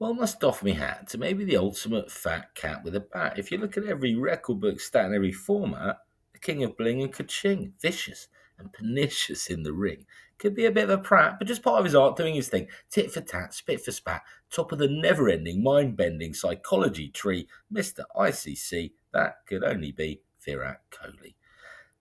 Well, I must doff me hat to maybe the ultimate fat cat with a bat. If you look at every record book stat in every format, the king of bling and ka-ching, vicious and pernicious in the ring. Could be a bit of a prat, but just part of his art doing his thing. Tit for tat, spit for spat, top of the never-ending, mind-bending psychology tree, Mr. ICC. That could only be Virat Kohli.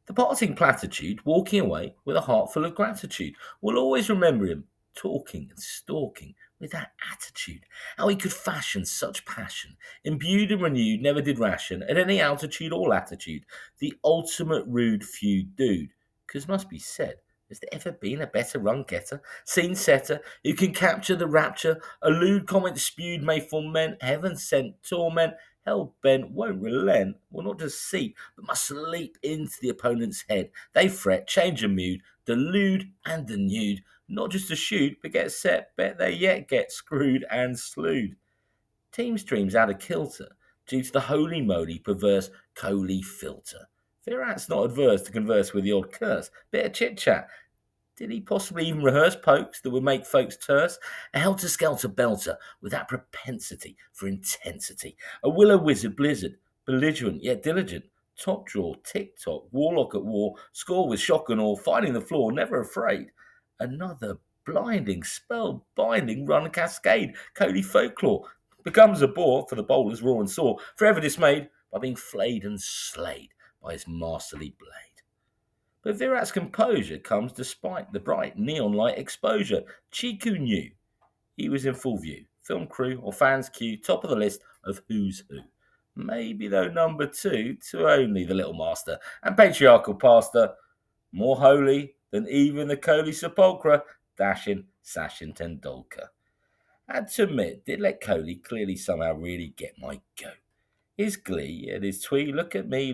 The parting platitude, walking away with a heart full of gratitude. We'll always remember him talking and stalking with that attitude. How he could fashion such passion, imbued and renewed, never did ration at any altitude or latitude. The ultimate rude feud dude. Because must be said, has there ever been a better run getter, scene setter, who can capture the rapture, elude comment spewed, may foment heaven sent torment, hell bent, won't relent, will not just seep, but must leap into the opponent's head. They fret, change of mood, delude and denude, not just to shoot, but get set, bet they yet get screwed and slewed. Team streams out of kilter due to the holy moly perverse Kohli filter. Virat's not adverse to converse with the odd curse, bit of chit chat. Did he possibly even rehearse pokes that would make folks terse? A helter-skelter belter with that propensity for intensity. A willow-wizard blizzard, belligerent yet diligent. Top draw, tick-tock, warlock at war, score with shock and awe, fighting the floor, never afraid. Another blinding, spell-binding run cascade. Cody folklore becomes a bore for the bowlers raw and sore, forever dismayed by being flayed and slayed by his masterly blade. But Virat's composure comes despite the bright neon light exposure. Chiku knew he was in full view. Film crew or fans queue, top of the list of who's who. Maybe though number two to only the little master and patriarchal pastor, more holy than even the Kohli sepulchre, dashing Sachin Tendulkar. Had to admit, did let Kohli clearly somehow really get my goat. His glee and his twee, look at me,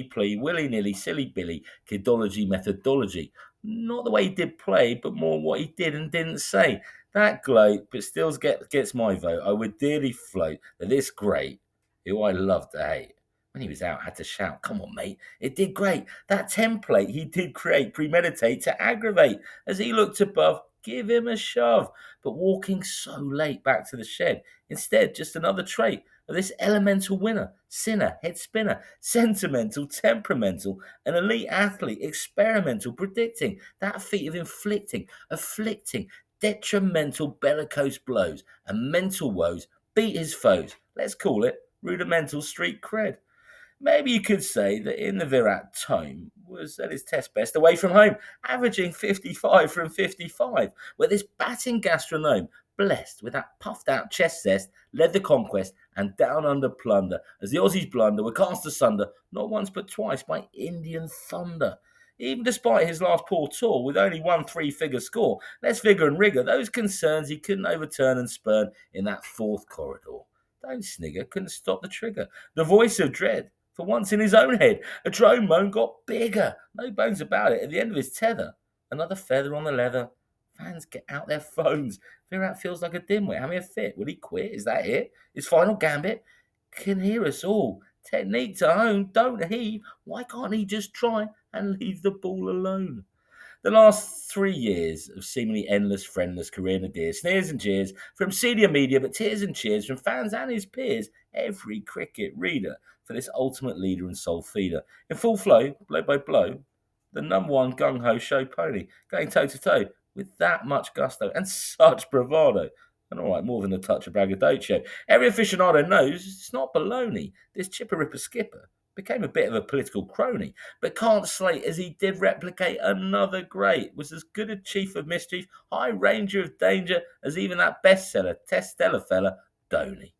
plea, willy-nilly, silly Billy, kidology, methodology. Not the way he did play, but more what he did and didn't say. That gloat, but still gets my vote. I would dearly float that this great, who I love to hate, when he was out, had to shout, come on, mate, it did great. That template he did create, premeditate to aggravate. As he looked above, give him a shove. But walking so late back to the shed, instead, just another trait of this elemental winner, sinner, head spinner, sentimental, temperamental, an elite athlete, experimental, predicting that feat of afflicting, detrimental, bellicose blows and mental woes, beat his foes. Let's call it rudimental street cred. Maybe you could say that in the Virat tome was at his test best away from home, averaging 55 from 55, where this batting gastronome, blessed with that puffed out chest zest, led the conquest and down under plunder as the Aussies blunder were cast asunder not once but twice by Indian thunder. Even despite his last poor tour with only one three-figure score, less vigour and rigour, those concerns he couldn't overturn and spurn in that fourth corridor. Don't snigger, couldn't stop the trigger. The voice of dread, for once in his own head, a drone moan got bigger. No bones about it. At the end of his tether, another feather on the leather. Fans get out their phones. Virat feels like a dimwit, having a fit. Will he quit? Is that it? His final gambit? Can hear us all. Technique to hone. Don't heave. Why can't he just try and leave the ball alone? The last 3 years of seemingly endless, friendless career nadir, sneers and jeers from senior media, but tears and cheers from fans and his peers, every cricket reader, for this ultimate leader and soul feeder. In full flow, blow by blow, the number one gung-ho show pony, going toe-to-toe with that much gusto and such bravado. And all right, more than a touch of braggadocio. Every aficionado knows it's not baloney. This chipper ripper skipper became a bit of a political crony, but can't slate as he did replicate another great. Was as good a chief of mischief, high ranger of danger as even that bestseller, Testella fella, Dhoni.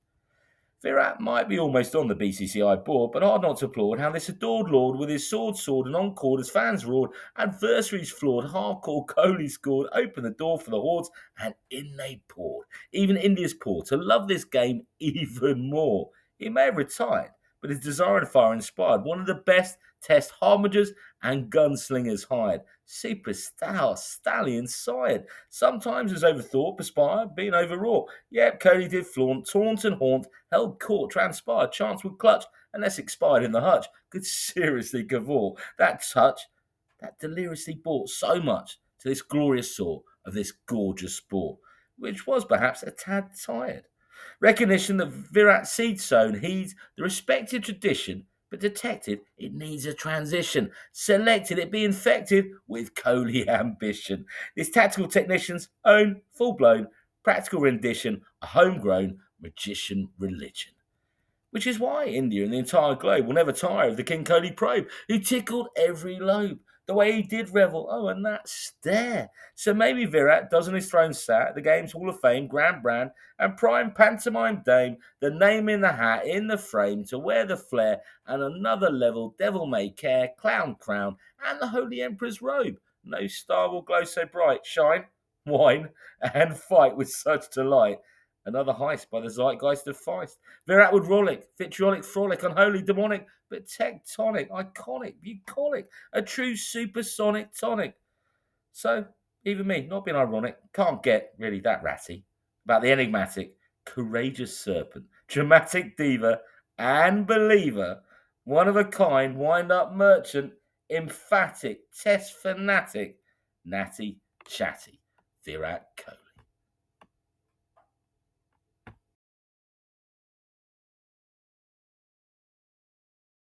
Virat might be almost on the BCCI board, but hard not to applaud how this adored lord, with his sword, and encore as fans roared, adversaries floored, hardcore Kohli scored, opened the door for the hordes, and in they poured. Even India's poor to love this game even more. He may have retired, but his desire and fire inspired one of the best test harmagers and gunslingers hired. Super stout, stallion sired. Sometimes was overthought, perspired, being overwrought. Yep, Kohli did flaunt, taunt and haunt, held court, transpired, chance would clutch, unless expired in the hutch. Could seriously cavort. That touch, that deliriously brought so much to this glorious sort of this gorgeous sport, which was perhaps a tad tired. Recognition that Virat seed sown heeds the respected tradition, but detected it needs a transition. Selected it be infected with Kohli ambition. This tactical technician's own full-blown practical rendition, a homegrown magician religion. Which is why India and the entire globe will never tire of the King Kohli probe, who tickled every lobe. The way he did revel, oh, and that stare. So maybe Virat does on his throne sat at the Games Hall of Fame, Grand Brand, and prime pantomime dame, the name in the hat, in the frame, to wear the flair, and another level, devil may care, clown crown, and the Holy Emperor's robe. No star will glow so bright, shine, wine, and fight with such delight. Another heist by the zeitgeist of Feist. Virat would rollick, vitriolic frolic, unholy, demonic, but tectonic, iconic, bucolic, a true supersonic tonic. So, even me, not being ironic, can't get really that ratty about the enigmatic, courageous serpent, dramatic diva, and believer, one of a kind, wind up merchant, emphatic, test fanatic, natty, chatty, Virat Kohli.